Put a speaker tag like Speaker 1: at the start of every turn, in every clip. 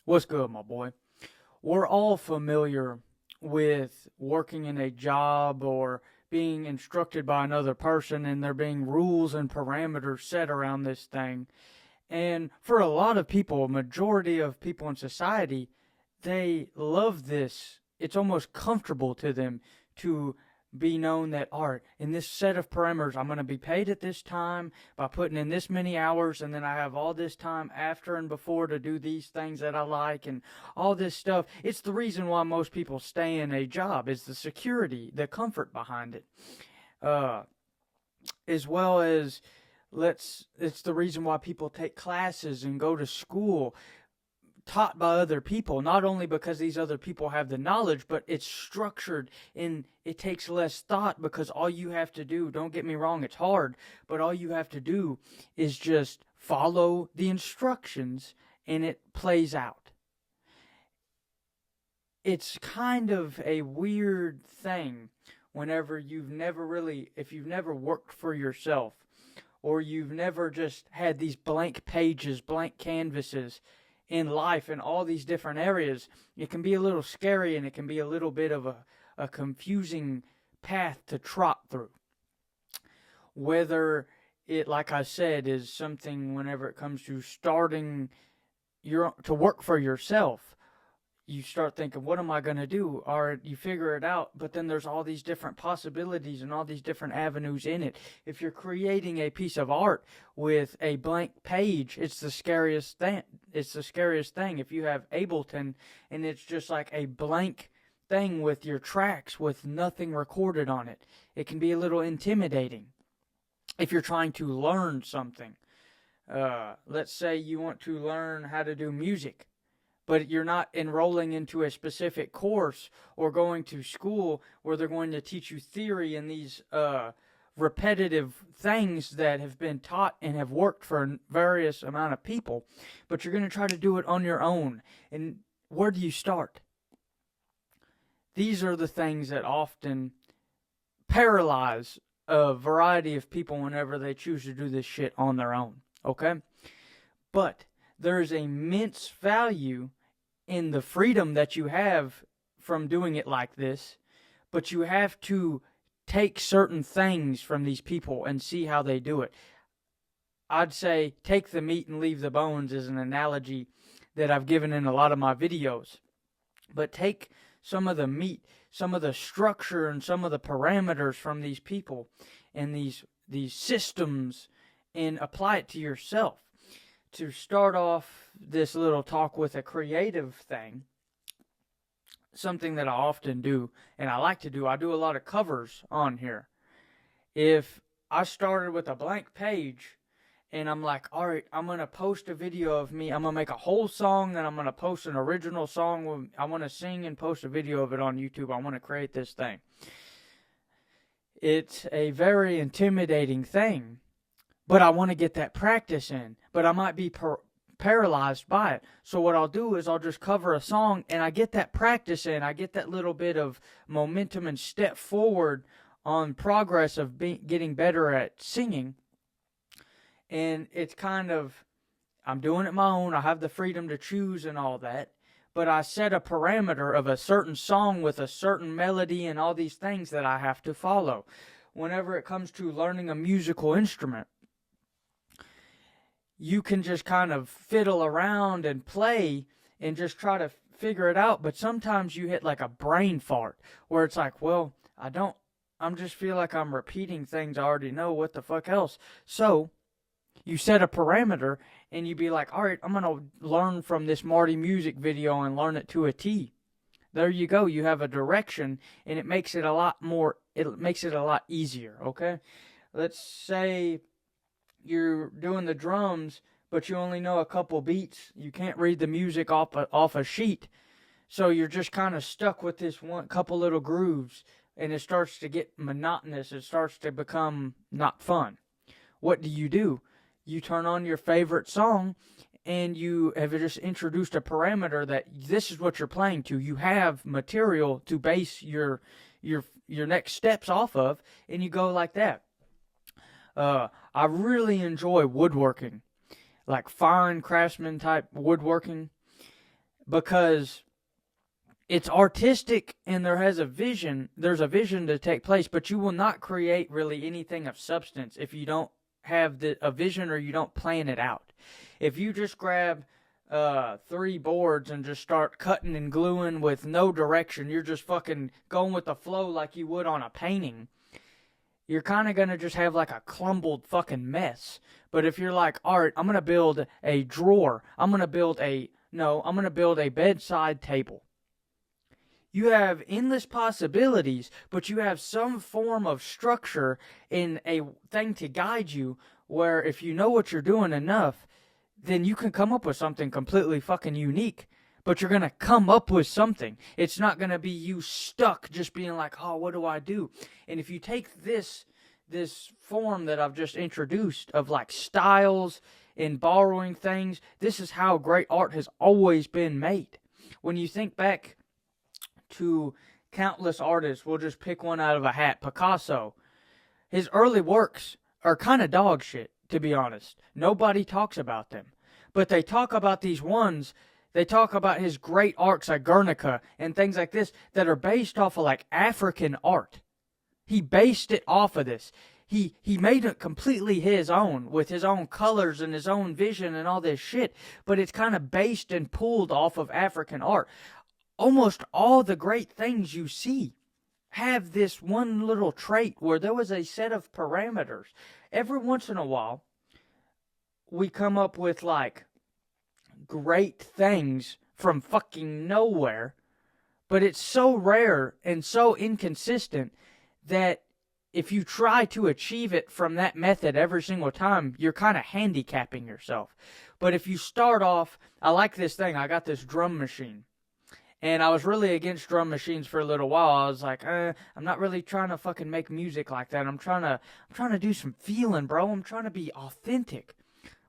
Speaker 1: What's good, my boy? We're all familiar with working in a job or being instructed by another person, and there being rules and parameters set around this thing. And for a lot of people, a majority of people in society, they love this. It's almost comfortable to them to be known that, all right, in this set of parameters, I'm going to be paid at this time by putting in this many hours, and then I have all this time after and before to do these things that I like and all this stuff. It's the reason why most people stay in a job, is the security, the comfort behind it. Uh, as well as it's the reason why people take classes and go to school taught by other people, not only because these other people have the knowledge, but it's structured and it takes less thought, because all you have to do, don't get me wrong, it's hard, but all you have to do is just follow the instructions and it plays out. It's kind of a weird thing whenever if you've never worked for yourself, or you've never just had these blank pages, blank canvases in life in all these different areas. It can be a little scary, and it can be a little bit of a confusing path to trot through. Whether it, like I said, is something whenever it comes to starting to work for yourself, you start thinking, what am I going to do? Or you figure it out, but then there's all these different possibilities and all these different avenues in it. If you're creating a piece of art with a blank page, it's the scariest thing. It's the scariest thing. If you have Ableton and it's just like a blank thing with your tracks with nothing recorded on it, it can be a little intimidating. If you're trying to learn something, let's say you want to learn how to do music, but you're not enrolling into a specific course or going to school where they're going to teach you theory and these repetitive things that have been taught and have worked for various amount of people, but you're going to try to do it on your own. And where do you start? These are the things that often paralyze a variety of people whenever they choose to do this shit on their own, okay? But there is immense value in the freedom that you have from doing it like this, but you have to take certain things from these people and see how they do it. I'd say take the meat and leave the bones is an analogy that I've given in a lot of my videos. But take some of the meat, some of the structure, and some of the parameters from these people and these systems, and apply it to yourself. To start off this little talk with a creative thing, something that I often do, and I like to do, I do a lot of covers on here. If I started with a blank page, and I'm like, all right, I'm going to post a video of me, I'm going to make a whole song, and I'm going to post an original song, I want to sing and post a video of it on YouTube, I want to create this thing. It's a very intimidating thing, but I want to get that practice in. But I might be paralyzed by it. So what I'll do is I'll just cover a song, and I get that practice in. I get that little bit of momentum and step forward on progress of getting better at singing. And it's kind of, I'm doing it my own. I have the freedom to choose and all that. But I set a parameter of a certain song with a certain melody and all these things that I have to follow. Whenever it comes to learning a musical instrument, you can just kind of fiddle around and play and just try to figure it out. But sometimes you hit like a brain fart where it's like, well, I'm just feel like I'm repeating things I already know. What the fuck else? So you set a parameter and you be like, all right, I'm going to learn from this Marty music video and learn it to a T. There you go. You have a direction, and it makes it a lot easier. Okay. Let's say you're doing the drums, but you only know a couple beats. You can't read the music off a sheet. So you're just kind of stuck with this one couple little grooves, and it starts to get monotonous. It starts to become not fun. What do? You turn on your favorite song, and you have just introduced a parameter that this is what you're playing to. You have material to base your next steps off of, and you go like that. I really enjoy woodworking, like fine craftsman type woodworking. because it's artistic and there's a vision to take place, but you will not create really anything of substance if you don't have a vision or you don't plan it out. If you just grab 3 boards and just start cutting and gluing with no direction, you're just fucking going with the flow like you would on a painting, you're kind of going to just have like a crumbled fucking mess. But if you're like, all right, I'm going to build a drawer, I'm going to build a bedside table. You have endless possibilities, but you have some form of structure in a thing to guide you, where if you know what you're doing enough, then you can come up with something completely fucking unique. But you're going to come up with something. It's not going to be you stuck just being like, oh, what do I do? And if you take this form that I've just introduced of like styles and borrowing things, this is how great art has always been made. When you think back to countless artists, we'll just pick one out of a hat. Picasso, his early works are kind of dog shit, to be honest. Nobody talks about them. But they talk about these ones, they talk about his great arcs like Guernica and things like this that are based off of like African art. He based it off of this. He made it completely his own, with his own colors and his own vision and all this shit, but it's kind of based and pulled off of African art. Almost all the great things you see have this one little trait where there was a set of parameters. Every once in a while, we come up with like great things from fucking nowhere, but it's so rare and so inconsistent that if you try to achieve it from that method every single time, you're kind of handicapping yourself. But if you start off, I like this thing, I got this drum machine. And I was really against drum machines for a little while. I was like, I'm not really trying to fucking make music like that. I'm trying to do some feeling, bro. I'm trying to be authentic.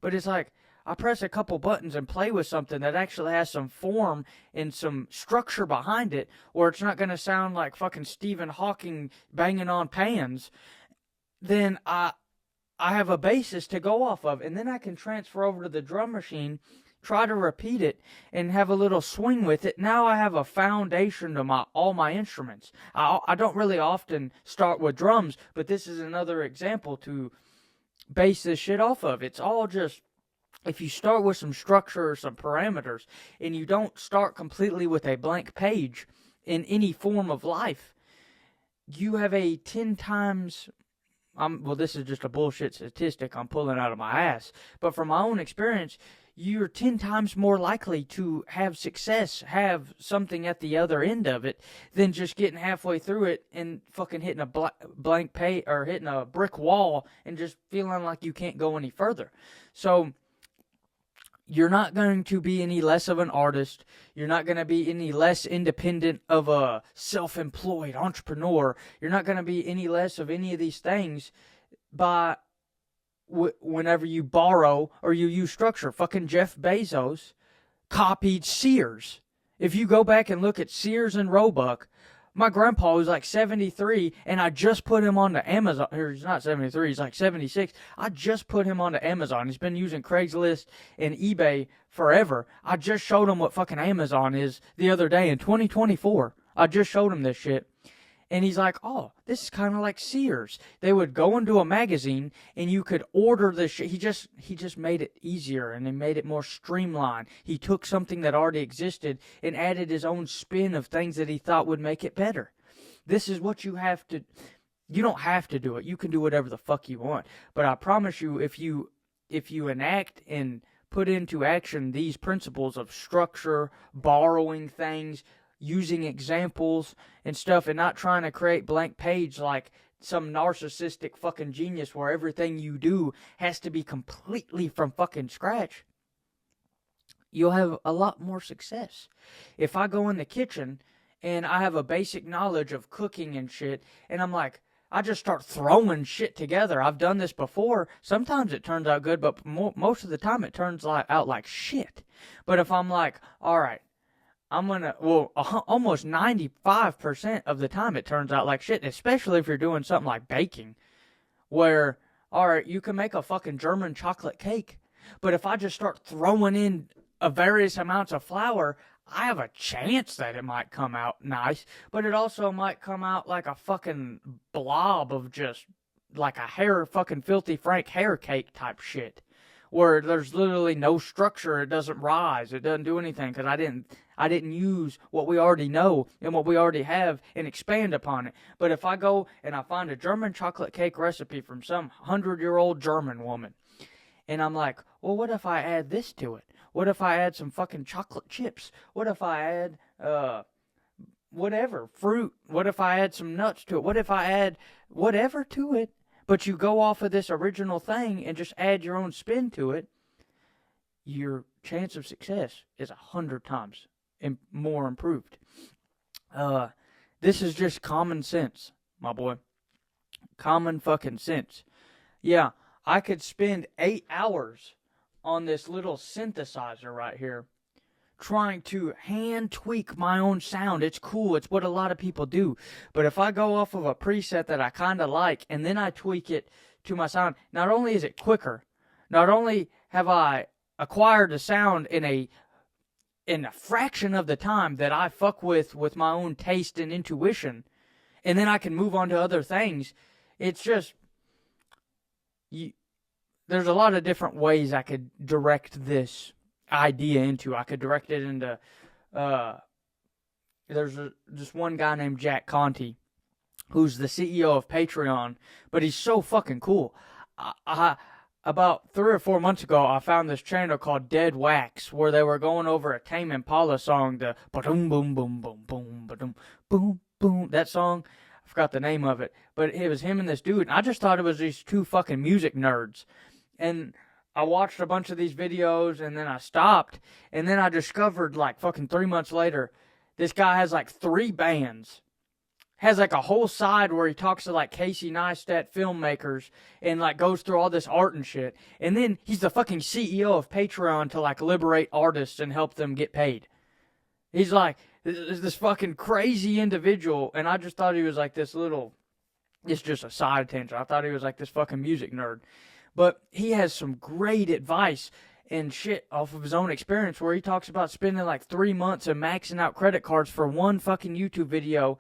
Speaker 1: But it's like, I press a couple buttons and play with something that actually has some form and some structure behind it, or it's not going to sound like fucking Stephen Hawking banging on pans. Then I have a basis to go off of, and then I can transfer over to the drum machine, try to repeat it, and have a little swing with it. Now I have a foundation to all my instruments. I don't really often start with drums, but this is another example to base this shit off of. It's all just, if you start with some structure or some parameters, and you don't start completely with a blank page in any form of life, you have a 10 times... well, this is just a bullshit statistic I'm pulling out of my ass, but from my own experience, you're 10 times more likely to have success, have something at the other end of it, than just getting halfway through it and fucking hitting a blank page or hitting a brick wall and just feeling like you can't go any further. So you're not going to be any less of an artist. You're not going to be any less independent of a self-employed entrepreneur. You're not going to be any less of any of these things by whenever you borrow or you use structure. Fucking Jeff Bezos copied Sears. If you go back and look at Sears and Roebuck, my grandpa was like 73, and I just put him on the Amazon. Or he's not 73, he's like 76. I just put him on the Amazon. He's been using Craigslist and eBay forever. I just showed him what fucking Amazon is the other day in 2024. I just showed him this shit. And he's like, oh, this is kind of like Sears. They would go into a magazine and you could order this shit. He just made it easier and he made it more streamlined. He took something that already existed and added his own spin of things that he thought would make it better. This is what you have to... You don't have to do it. You can do whatever the fuck you want. But I promise you, if you enact and put into action these principles of structure, borrowing things, using examples and stuff, and not trying to create blank page like some narcissistic fucking genius where everything you do has to be completely from fucking scratch, you'll have a lot more success. If I go in the kitchen and I have a basic knowledge of cooking and shit, and I'm like, I just start throwing shit together. I've done this before. Sometimes it turns out good, but most of the time it turns out like shit. But if I'm like, all right, almost 95% of the time it turns out like shit, especially if you're doing something like baking, where, all right, you can make a fucking German chocolate cake, but if I just start throwing in various amounts of flour, I have a chance that it might come out nice, but it also might come out like a fucking blob of just like a fucking filthy Frank hair cake type shit, where there's literally no structure. It doesn't rise. It doesn't do anything because I didn't use what we already know and what we already have and expand upon it. But if I go and I find a German chocolate cake recipe from some 100-year-old German woman, and I'm like, well, what if I add this to it? What if I add some fucking chocolate chips? What if I add, whatever, fruit? What if I add some nuts to it? What if I add whatever to it? But you go off of this original thing and just add your own spin to it, your chance of success is 100 times more improved. This is just common sense, my boy. Common fucking sense. Yeah, I could spend 8 hours on this little synthesizer right here trying to hand tweak my own sound. It's cool. It's what a lot of people do. But if I go off of a preset that I kind of like and then I tweak it to my sound, not only is it quicker, not only have I acquired a sound in a fraction of the time that I fuck with my own taste and intuition, and then I can move on to other things. It's just, there's a lot of different ways I could direct this idea into. I could direct it into, there's just one guy named Jack Conte, who's the CEO of Patreon, but he's so fucking cool. About 3 or 4 months ago, I found this channel called Dead Wax, where they were going over a Tame Impala song, the ba-dum boom boom boom boom ba-dum boom boom, that song. I forgot the name of it, but it was him and this dude, and I just thought it was these two fucking music nerds. And I watched a bunch of these videos, and then I stopped, and then I discovered, like, fucking 3 months later, this guy has, like, 3 bands. Has, like, a whole side where he talks to, like, Casey Neistat filmmakers and, like, goes through all this art and shit. And then he's the fucking CEO of Patreon to, like, liberate artists and help them get paid. He's, like, this fucking crazy individual, and I just thought he was, like, this little... It's just a side tangent. I thought he was, like, this fucking music nerd. But he has some great advice and shit off of his own experience where he talks about spending like 3 months and maxing out credit cards for one fucking YouTube video,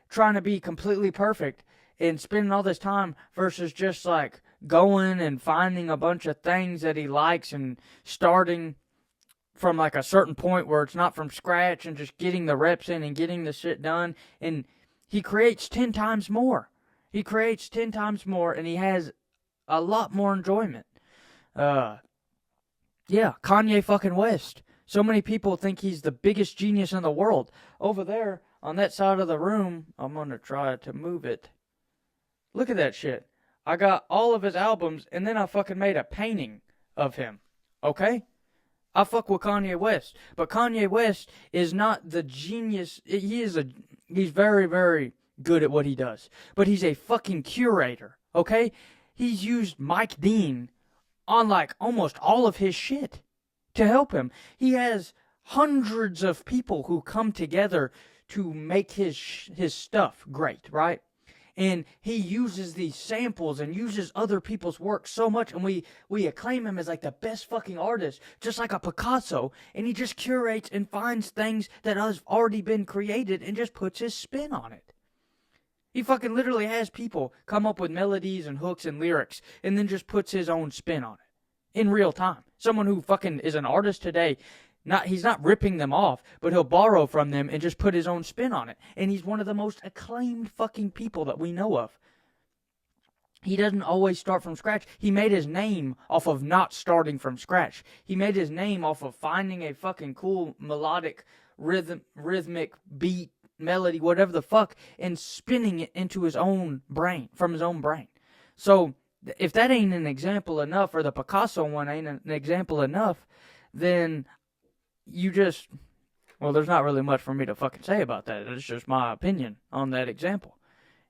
Speaker 1: trying to be completely perfect and spending all this time versus just like going and finding a bunch of things that he likes and starting from like a certain point where it's not from scratch and just getting the reps in and getting the shit done. And he creates 10 times more. He creates 10 times more, and he has a lot more enjoyment. Yeah, Kanye fucking West. So many people think he's the biggest genius in the world. Over there, on that side of the room, I'm gonna try to move it. Look at that shit. I got all of his albums, and then I fucking made a painting of him. Okay? I fuck with Kanye West. But Kanye West is not the genius. He's very, very good at what he does. But he's a fucking curator. Okay? He's used Mike Dean on like almost all of his shit to help him. He has hundreds of people who come together to make his stuff great, right? And he uses these samples and uses other people's work so much, and we acclaim him as like the best fucking artist, just like a Picasso, and he just curates and finds things that have already been created and just puts his spin on it. He fucking literally has people come up with melodies and hooks and lyrics and then just puts his own spin on it in real time. Someone who fucking is an artist today, he's not ripping them off, but he'll borrow from them and just put his own spin on it. And he's one of the most acclaimed fucking people that we know of. He doesn't always start from scratch. He made his name off of not starting from scratch. He made his name off of finding a fucking cool melodic rhythmic beat, melody, whatever the fuck, and spinning it into his own brain, from his own brain. So, if that ain't an example enough, or the Picasso one ain't an example enough, then you just, well, there's not really much for me to fucking say about that. It's just my opinion on that example.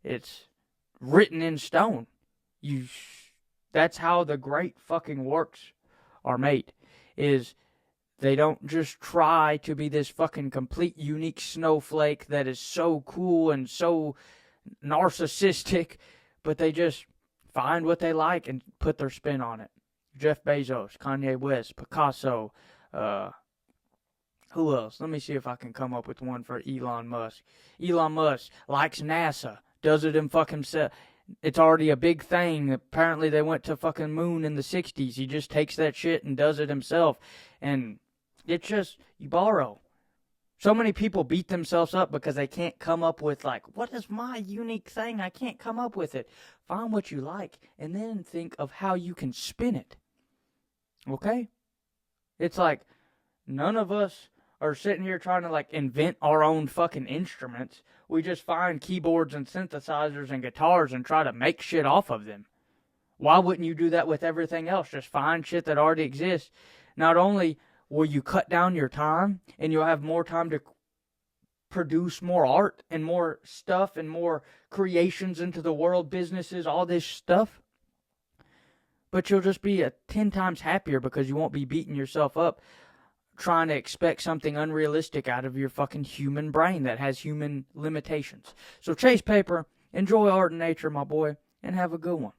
Speaker 1: It's written in stone. That's how the great fucking works are made, is they don't just try to be this fucking complete unique snowflake that is so cool and so narcissistic, but they just find what they like and put their spin on it. Jeff Bezos, Kanye West, Picasso, Who else? Let me see if I can come up with one for Elon Musk. Elon Musk likes NASA. Does it in fucking self. It's already a big thing. Apparently they went to fucking moon in the 60s. He just takes that shit and does it himself. And it's just, you borrow. So many people beat themselves up because they can't come up with, like, what is my unique thing? I can't come up with it. Find what you like and then think of how you can spin it. Okay? It's like none of us are sitting here trying to, like, invent our own fucking instruments. We just find keyboards and synthesizers and guitars and try to make shit off of them. Why wouldn't you do that with everything else? Just find shit that already exists. Not only will you cut down your time and you'll have more time to produce more art and more stuff and more creations into the world, businesses, all this stuff, but you'll just be 10 times happier because you won't be beating yourself up trying to expect something unrealistic out of your fucking human brain that has human limitations. So chase paper, enjoy art and nature, my boy, and have a good one.